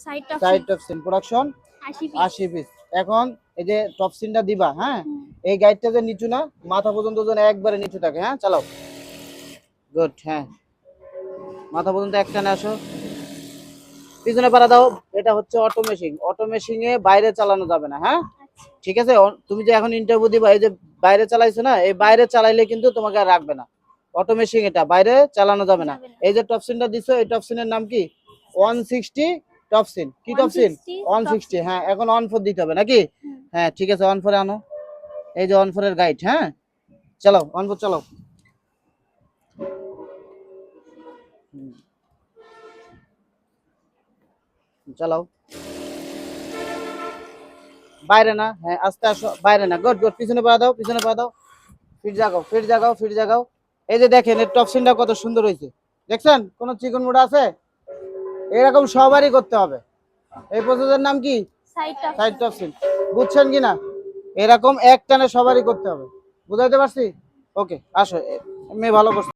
Side Topsin production 80 piece. এখন এই যে টপসিনটা দিবা, হ্যাঁ এই গাইডটা যে নিচু না, মাথা পর্যন্ত যেন একবারে নিচু থাকে। হ্যাঁ চালাও, গুড। হ্যাঁ মাথা পর্যন্ত একটানে আসো, পিছনে পাড়া দাও। এটা হচ্ছে অটো মেশিন, অটো মেশিনে বাইরে চালানো যাবে না। হ্যাঁ ঠিক আছে, তুমি যে এখন ইন্টারভিউ দিবা, এই যে বাইরে চালাইছো না, এই বাইরে চালাইলে কিন্তু তোমাকে আর রাখবে না। অটো মেশিন এটা বাইরে চালানো যাবে না। এই যে টপসিনটা দিছো, এই টপসিনের নাম কি? 160 টপসিন। কি টপসিন? 160। হ্যাঁ এখন অন ফোর দিতে হবে নাকি? হ্যাঁ ঠিক আছে, অন ফোরে আনো। এই যে অন ফোরের গাইড। হ্যাঁ চালাও, অন ফোর চালাও। চালাও, বাইরে না। হ্যাঁ আস্তে আসো, বাইরে না। গুড গুড, পিছনে পা দাও, পিছনে পা দাও। ফিট জাগাও, ফিট জাগাও, ফিট জাগাও। এই যে দেখেন এর টপসিনটা কত সুন্দর হয়েছে, দেখছেন? কোন চিকন মোড়া আছে? এরকম সবারই করতে হবে। এই প্রসেসের নাম কি? Side Topsin. বুঝছেন কিনা? এরকম এক টানে সবারই করতে হবে। বুঝাইতে পারছি? ওকে আসো, মেয়ে ভালো করছে।